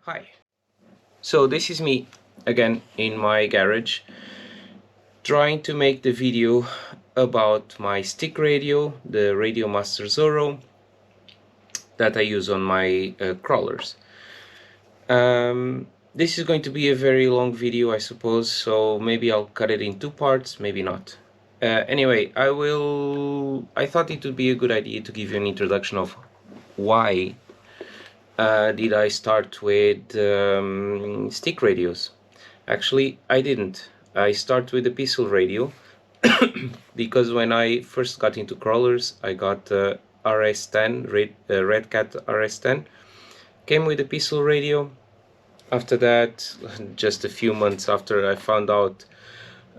Hi. So this is me again in my garage trying to make the video about my stick radio, the Radiomaster Zorro that I use on my crawlers. This is going to be a very long video, I suppose, so maybe I'll cut it in two parts, maybe not. Anyway, I thought it would be a good idea to give you an introduction of why did I start with stick radios. Actually, I didn't. I started with a pistol radio because when I first got into crawlers, I got RS10, Red Cat RS10. Came with a pistol radio. After that, just a few months after I found out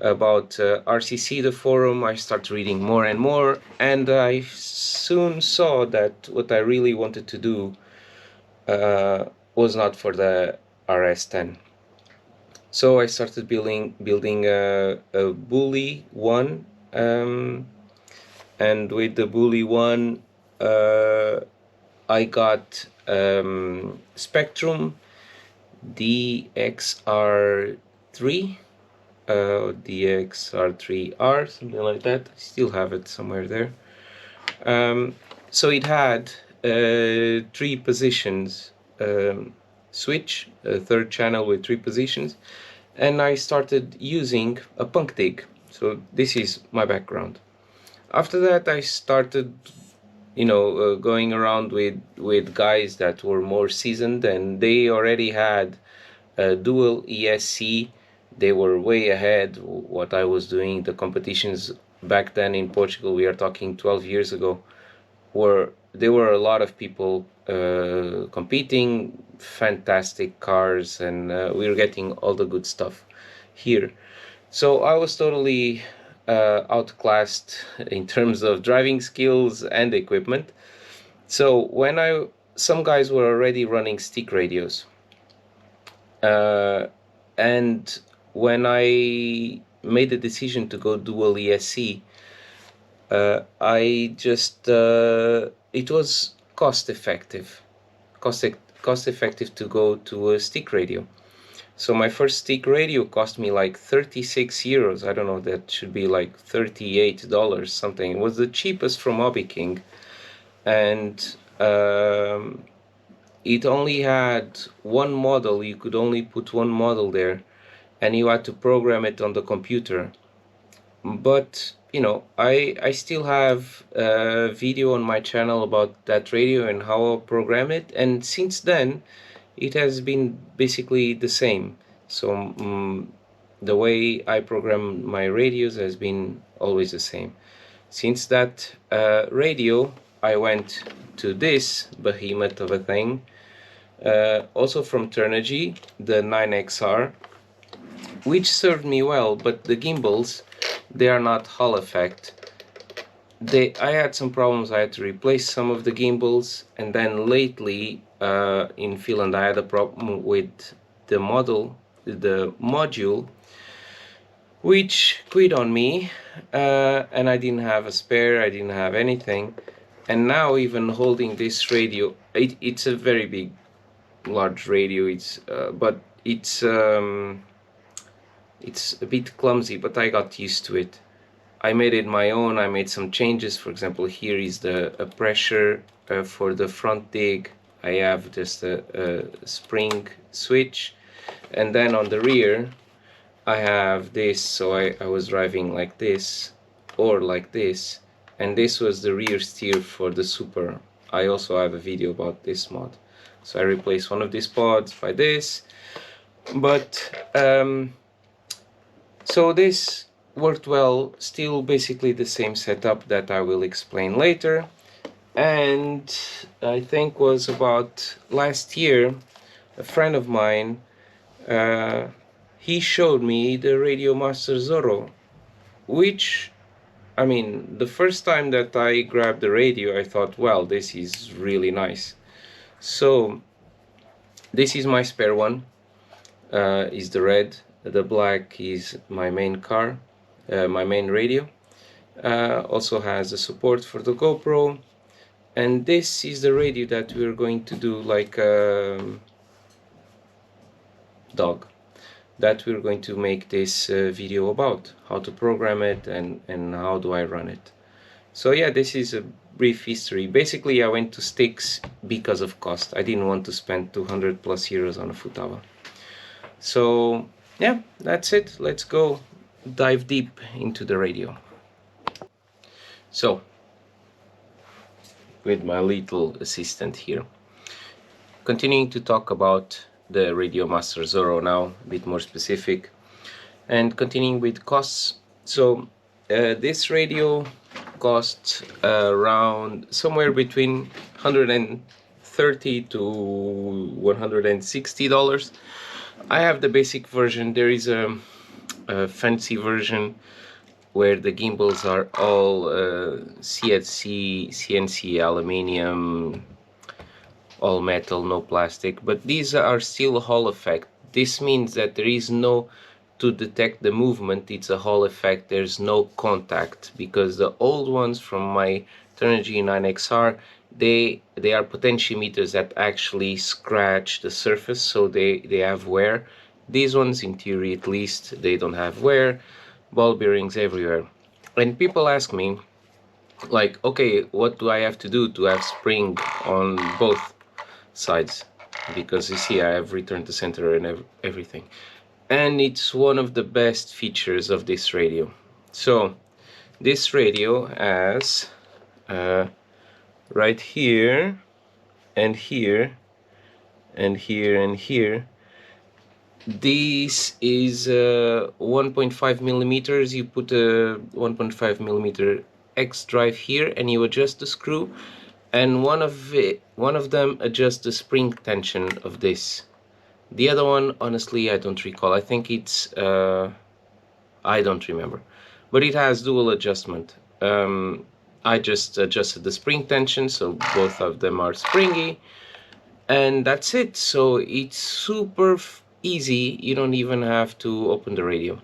about RCC, the forum, I started reading more and more, and I soon saw that what I really wanted to do was not for the RS10. So I started building a Bully 1, and with the Bully 1 I got Spectrum DXR3, DXR3R, something like that. I still have it somewhere there. So it had 3 positions switch, a third channel with 3 positions, and I started using a punk dig. So this is my background. After that I started going around with guys that were more seasoned, and they already had a dual ESC. They were way ahead what I was doing. The competitions back then in Portugal, we are talking 12 years ago, there were a lot of people competing, fantastic cars, and we were getting all the good stuff here. So I was totally outclassed in terms of driving skills and equipment. So when some guys were already running stick radios, and when I made the decision to go dual ESC, I just it was cost effective to go to a stick radio. So my first stick radio cost me like 36 euros. I don't know, that should be like $38 something. It was the cheapest from Hobby King, and it only had one model. You could only put one model there, and you had to program it on the computer. But I still have a video on my channel about that radio and how I program it, and since then it has been basically the same. So the way I program my radios has been always the same. Since that radio, I went to this behemoth of a thing, also from Turnigy, the 9XR, which served me well, but the gimbals, they are not Hall effect. I had some problems. I had to replace some of the gimbals, and then lately in Finland I had a problem with the module, which quit on me, and I didn't have a spare, I didn't have anything. And now even holding this radio, it's a very big, large radio, but it's a bit clumsy, but I got used to it. I made it my own. I made some changes. For example, here is a pressure for the front dig. I have just a spring switch, and then on the rear I have this. So I was driving like this or like this, and this was the rear steer for the Super. I also have a video about this mod. So I replaced one of these pods by this, but so this worked well. Still basically the same setup that I will explain later. And I think was about last year, a friend of mine, he showed me the Radiomaster Zorro, which, I mean, the first time that I grabbed the radio, I thought, well, this is really nice. So this is my spare one, is the red. The black is my main car, my main radio. Also has a support for the GoPro, and this is the radio that we're going to do like dog that we're going to make this video about, how to program it and how do I run it. So yeah, this is a brief history. Basically I went to sticks because of cost. I didn't want to spend 200 plus euros on a Futaba. So yeah, that's it. Let's go dive deep into the radio. So with my little assistant here, continuing to talk about the Radiomaster Zorro now, a bit more specific, and continuing with costs. So this radio costs around somewhere between $130 to $160. I have the basic version. There is a fancy version where the gimbals are all CNC aluminium, all metal, no plastic, but these are still Hall effect. This means that there is no, to detect the movement, it's a Hall effect, there's no contact, because the old ones from my Turnigy 9XR, they are potentiometers that actually scratch the surface, so they have wear. These ones, in theory at least, they don't have wear. Ball bearings everywhere. And people ask me, like, okay, what do I have to do to have spring on both sides? Because you see I have return to center and everything, and it's one of the best features of this radio. So this radio has right here and here and here and here, this is 1.5 millimeters. You put a 1.5 millimeter X drive here and you adjust the screw, and one of them adjusts the spring tension of this. The other one, honestly, I don't recall. I think it's I don't remember, but it has dual adjustment. I just adjusted the spring tension, so both of them are springy, and that's it. So it's super easy. You don't even have to open the radio.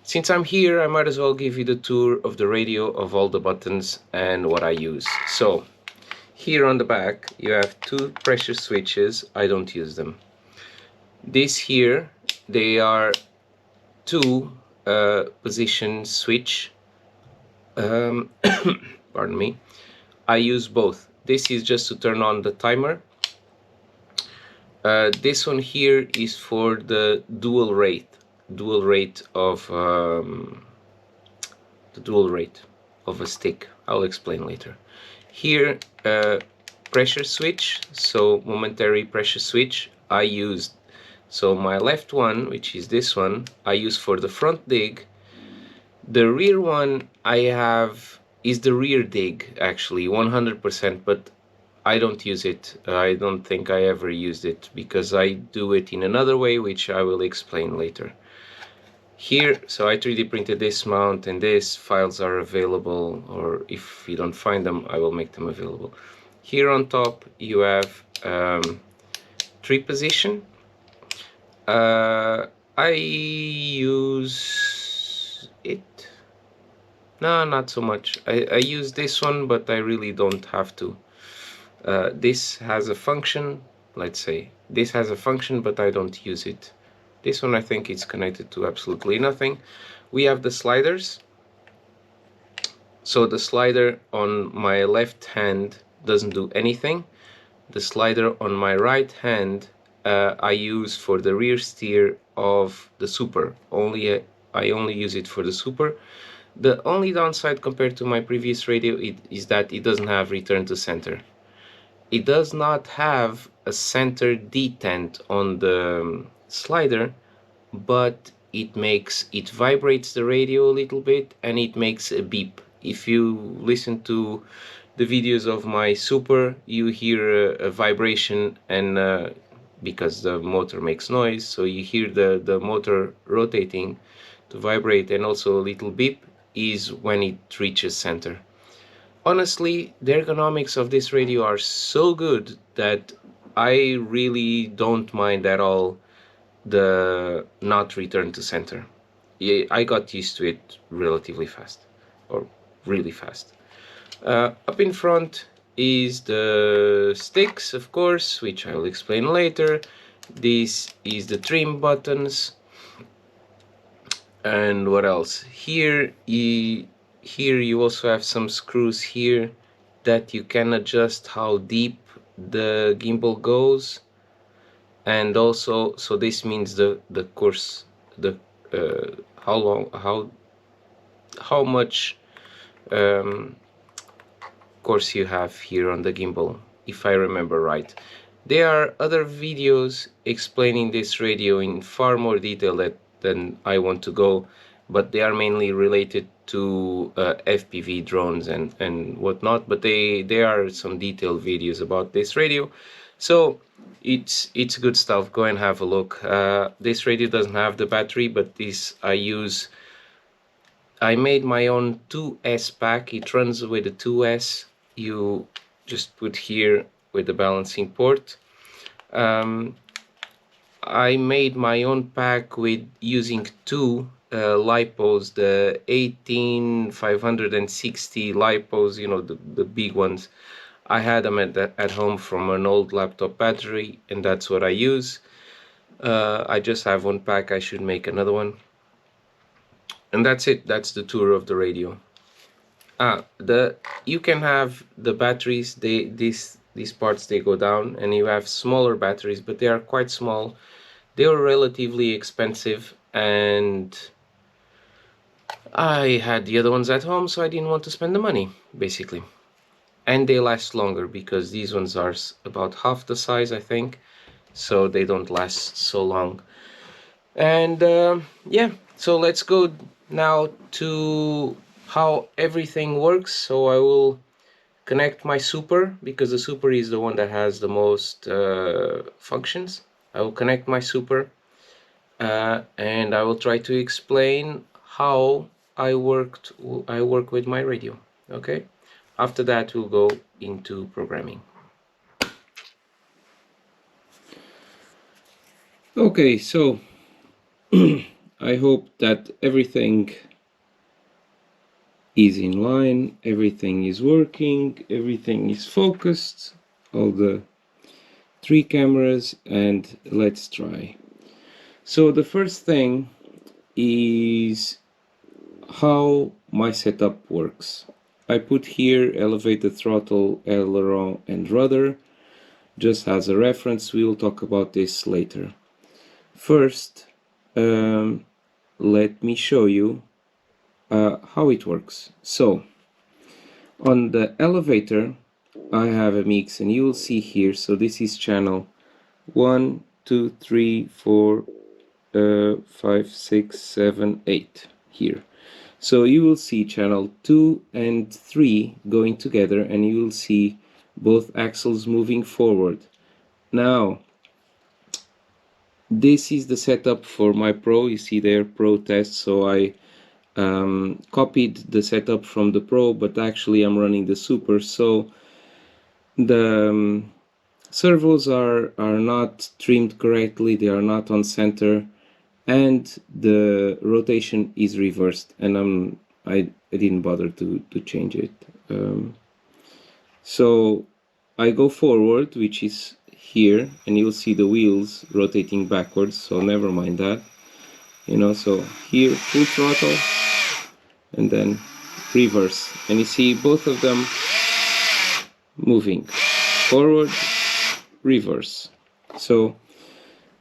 Since I'm here, I might as well give you the tour of the radio, of all the buttons and what I use. So here on the back you have two pressure switches. I don't use them. This here, they are two position switch. Pardon me. I use both. This is just to turn on the timer. This one here is for the dual rate of the dual rate of a stick. I'll explain later. Here, pressure switch, so momentary pressure switch. I used, so my left one, which is this one, I use for the front dig. The rear one I have is the rear dig, actually 100%, but I don't use it. I don't think I ever used it because I do it in another way, which I will explain later. Here, so I 3D printed this mount, and these files are available, or if you don't find them, I will make them available. Here on top you have 3 position. I use it. No, not so much. I use this one, but I really don't have to. This has a function, let's say. This has a function, but I don't use it. This one I think it's connected to absolutely nothing. We have the sliders. So the slider on my left hand doesn't do anything. The slider on my right hand I use for the rear steer of the super. I only use it for the super. The only downside compared to my previous radio is that it doesn't have return to center. It does not have a center detent on the slider, but it vibrates the radio a little bit and it makes a beep. If you listen to the videos of my super, you hear a vibration, and because the motor makes noise, so you hear the motor rotating to vibrate, and also a little beep is when it reaches center. Honestly, the ergonomics of this radio are so good that I really don't mind at all the not return to center. Yeah, I got used to it relatively fast, or really fast. Up in front is the sticks, of course, which I will explain later, This is the trim buttons. And what else? Here you also have some screws here that you can adjust how deep the gimbal goes, and also, so this means the course, the how long, how much course you have here on the gimbal, if I remember right. There are other videos explaining this radio in far more detail than I want to go, but they are mainly related to FPV drones and whatnot, but they are some detailed videos about this radio. So it's good stuff. Go and have a look. This radio doesn't have the battery, but this I made my own 2S pack. It runs with a 2S. You just put here with the balancing port. I made my own pack with using two lipos, the 18560 lipos, you know, the big ones. I had them at home from an old laptop battery, and that's what I use. I just have one pack. I should make another one. And that's it. That's the tour of the radio. You can have the batteries, these parts, they go down, and you have smaller batteries, but they are quite small. They are relatively expensive, and I had the other ones at home, so I didn't want to spend the money, basically. And they last longer because these ones are about half the size, I think, so they don't last so long. And yeah, so let's go now to how everything works. So I will connect my super, because the super is the one that has the most functions. I will connect my super and I will try to explain how I work with my radio. Okay, after that we'll go into programming. Okay, so I hope that everything is in line, everything is working, everything is focused, all the 3 cameras, and let's try. So the first thing is how my setup works. I put here elevated throttle, aileron, and rudder, just as a reference. We will talk about this later. First, let me show you how it works. So, on the elevator, I have a mix, and you will see here, so this is channel 1, 2, 3, 4, 5, 6, 7, 8 here. So you will see channel 2 and 3 going together, and you will see both axles moving forward. Now, this is the setup for my Pro. You see there, Pro test. So I copied the setup from the Pro, but actually I'm running the Super. So the servos are not trimmed correctly, they are not on center, and the rotation is reversed, and I didn't bother to change it. So I go forward, which is here, and you'll see the wheels rotating backwards, so never mind that, you know. So here, full throttle, and then reverse, and you see both of them moving forward, reverse. So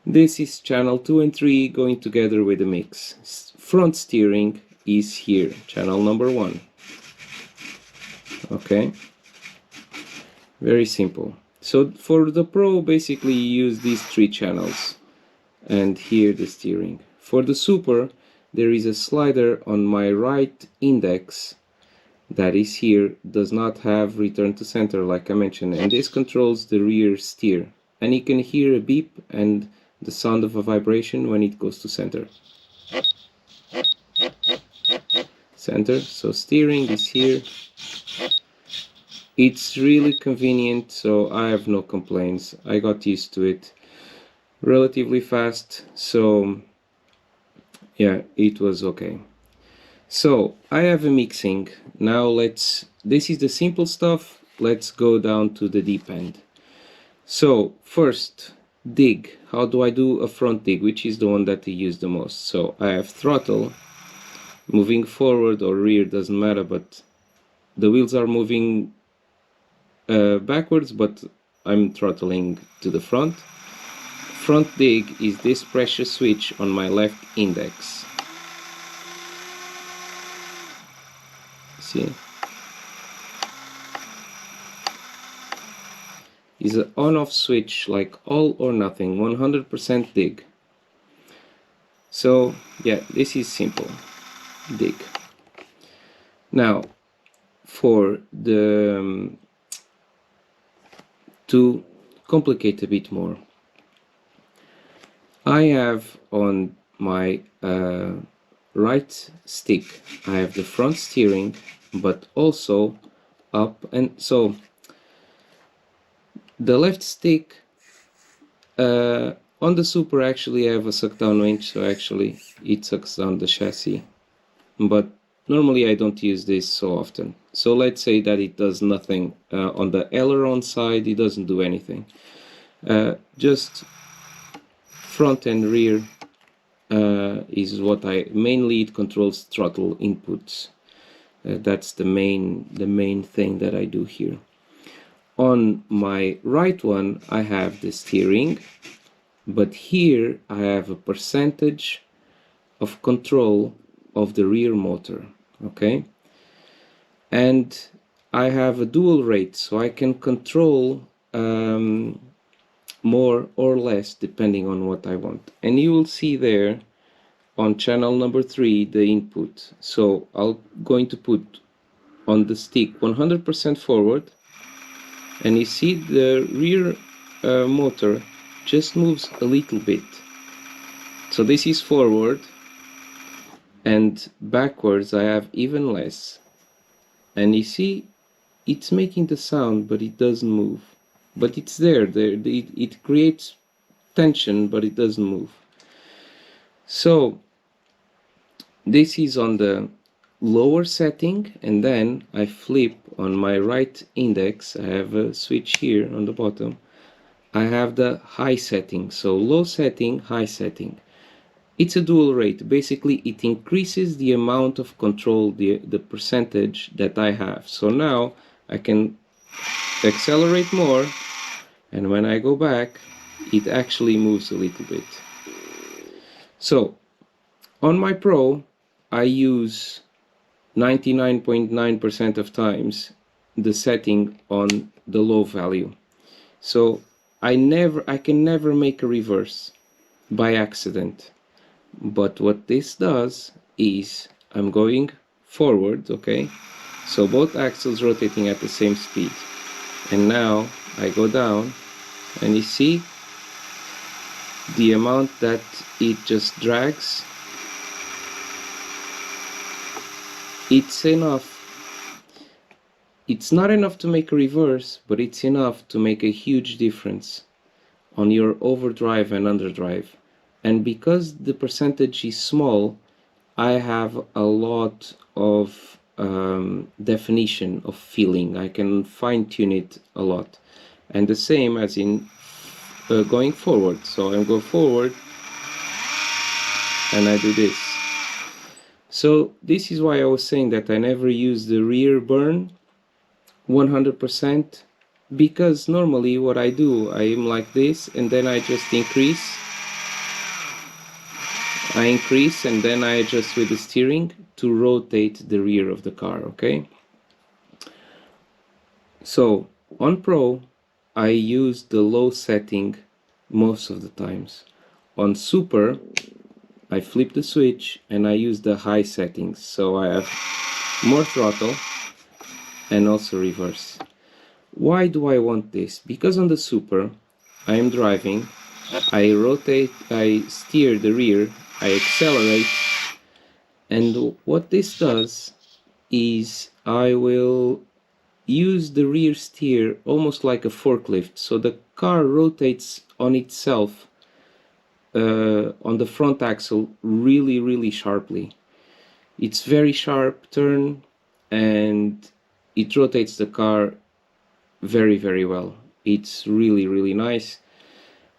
this is channel 2 and 3 going together with the mix. Front steering is here, channel number 1. Okay, very simple. So for the Pro, basically you use these 3 channels, and here the steering. For the Super, there is a slider on my right index that is here, does not have return to center like I mentioned, and this controls the rear steer, and you can hear a beep and the sound of a vibration when it goes to center. So steering is here. It's really convenient, so I have no complaints. I got used to it relatively fast, so yeah, it was okay. So I have a mixing. Now this is the simple stuff. Let's go down to the deep end. So first, dig. How do I do a front dig, which is the one that I use the most? So I have throttle, moving forward or rear, doesn't matter, but the wheels are moving backwards, but I'm throttling to the front. Front dig is this pressure switch on my left index. See? Is an on-off switch, like all or nothing, 100% dig. So yeah, this is simple, dig. Now for the to complicate a bit more, I have on my right stick, I have the front steering, but also up, and so the left stick on the Super actually I have a suck down winch, so actually it sucks down the chassis, but normally I don't use this so often. So let's say that it does nothing on the aileron side, it doesn't do anything. Just front and rear is what mainly it controls throttle inputs. That's the main thing that I do here. On my right one I have the steering, but here I have a percentage of control of the rear motor, okay? And I have a dual rate, so I can control more or less depending on what I want. And you will see there on channel number 3 the input. So I'm going to put on the stick 100% forward, and you see the rear motor just moves a little bit. So this is forward, and backwards I have even less. And you see it's making the sound, but it doesn't move. But it's there, it creates tension, but it doesn't move. So this is on the lower setting, and then I flip on my right index. I have a switch here on the bottom. I have the high setting, so low setting, high setting. It's a dual rate. Basically it increases the amount of control, the percentage that I have. So now I can accelerate more, and when I go back it actually moves a little bit. So on my Pro I use 99.9% of times the setting on the low value. So I can never make a reverse by accident. But what this does is I'm going forward, okay? So both axles rotating at the same speed. And now I go down, and you see the amount that it just drags. It's enough. It's not enough to make a reverse, but it's enough to make a huge difference on your overdrive and underdrive. And because the percentage is small, I have a lot of definition of feeling. I can fine-tune it a lot. And the same as in going forward. So I go forward and I do this. So this is why I was saying that I never use the rear burn 100%, because normally what I do, I am like this, and then I just increase, and then I adjust with the steering to rotate the rear of the car, okay? So on Pro I use the low setting most of the times. On Super I flip the switch and I use the high settings, so I have more throttle and also reverse. Why do I want this? Because on the Super I am driving, I rotate, I steer the rear, I accelerate, and what this does is I will use the rear steer almost like a forklift, so the car rotates on itself on the front axle really sharply. It's very sharp turn, and it rotates the car very well. It's really nice.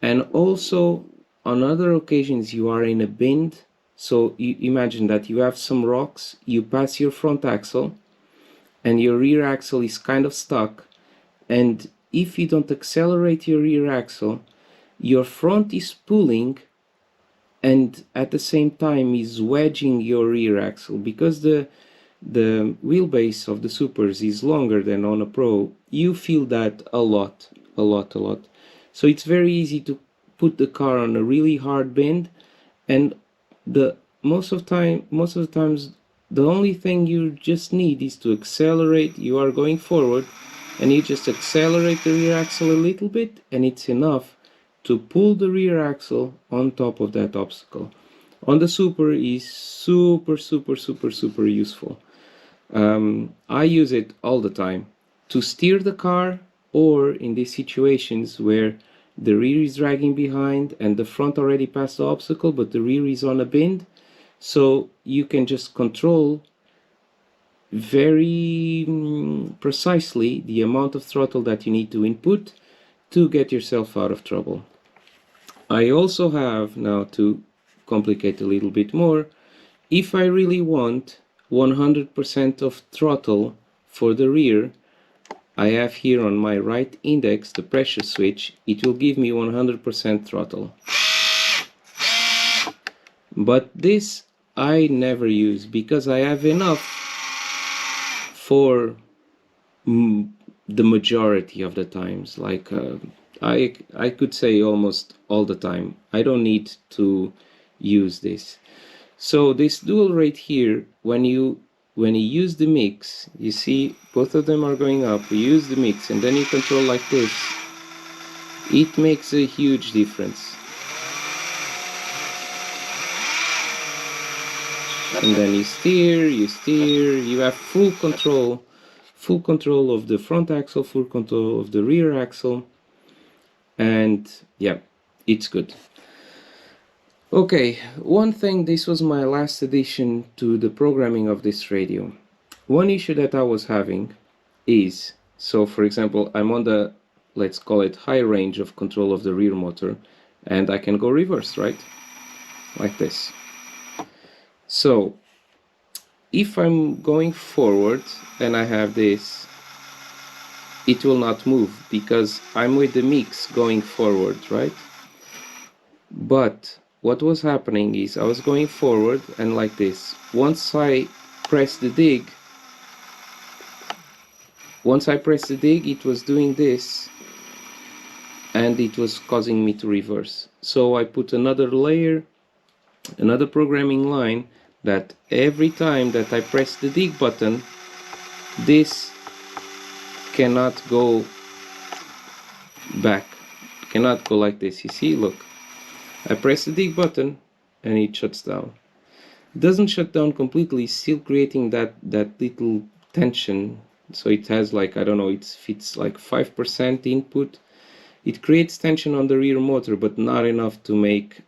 And also on other occasions you are in a bend, so you imagine that you have some rocks, you pass your front axle and your rear axle is kind of stuck, and if you don't accelerate your rear axle, your front is pulling and at the same time is wedging your rear axle. Because the wheelbase of the Supers is longer than on a Pro, you feel that a lot. So it's very easy to put the car on a really hard bend, and most of the times the only thing you just need is to accelerate. You are going forward and you just accelerate the rear axle a little bit, and it's enough to pull the rear axle on top of that obstacle. On the Super is super useful. I use it all the time to steer the car, or in these situations where the rear is dragging behind and the front already passed the obstacle but the rear is on a bend, so you can just control very precisely the amount of throttle that you need to input to get yourself out of trouble. I also have, now to complicate a little bit more, if I really want 100% of throttle for the rear, I have here on my right index the pressure switch. It will give me 100% throttle. But this I never use because I have enough for the majority of the times. Like I could say almost all the time. I don't need to use this. So this dual rate here, when you use the mix, you see both of them are going up. You use the mix and then you control like this. It makes a huge difference. And then you steer, you have full control of the front axle, full control of the rear axle, and yeah, it's good. Okay, one thing, this was my last addition to the programming of this radio. One issue that I was having is, so for example, I'm on the, let's call it high range of control of the rear motor, and I can go reverse, right? Like this. So if I'm going forward and I have this, it will not move because I'm with the mix going forward, right? But what was happening is I was going forward and like this. Once I press the dig, it was doing this and it was causing me to reverse. So I put another layer, another programming line, that every time that I press the dig button, this cannot go back, cannot go like this. You see, look, I press the dig button and it shuts down. It doesn't shut down completely, still creating that little tension. So it has like, I don't know, if it's like 5% input. It creates tension on the rear motor, but not enough to make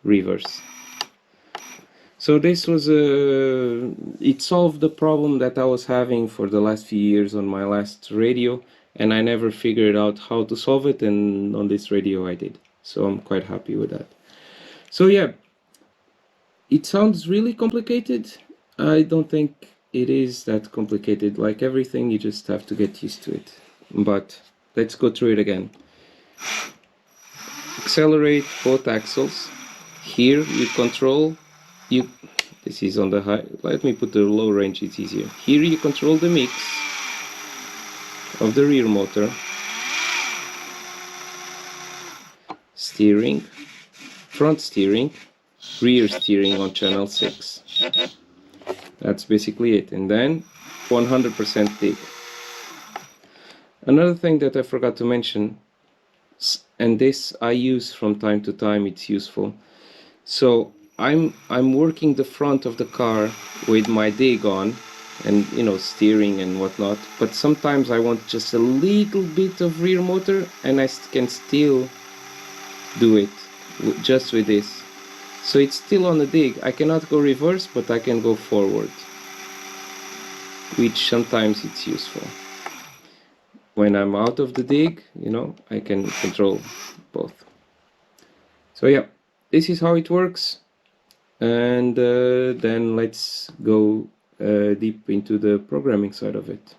reverse. So this was it solved the problem that I was having for the last few years on my last radio, and I never figured out how to solve it, and on this radio I did. So I'm quite happy with that. So yeah, it sounds really complicated. I don't think it is that complicated. Like everything, you just have to get used to it. But let's go through it again. Accelerate both axles. Here you control, this is on the high, let me put the low range, it's easier. Here you control the mix of the rear motor. Steering, front steering, rear steering on channel 6. That's basically it. And then 100% dig. Another thing that I forgot to mention, and this I use from time to time, it's useful. So I'm working the front of the car with my dig on, and you know, steering and whatnot, but sometimes I want just a little bit of rear motor and I can still do it just with this. So it's still on the dig. I cannot go reverse, but I can go forward, which sometimes it's useful. when I'm out of the dig, you know, I can control both. So yeah, this is how it works. And then let's go deep into the programming side of it.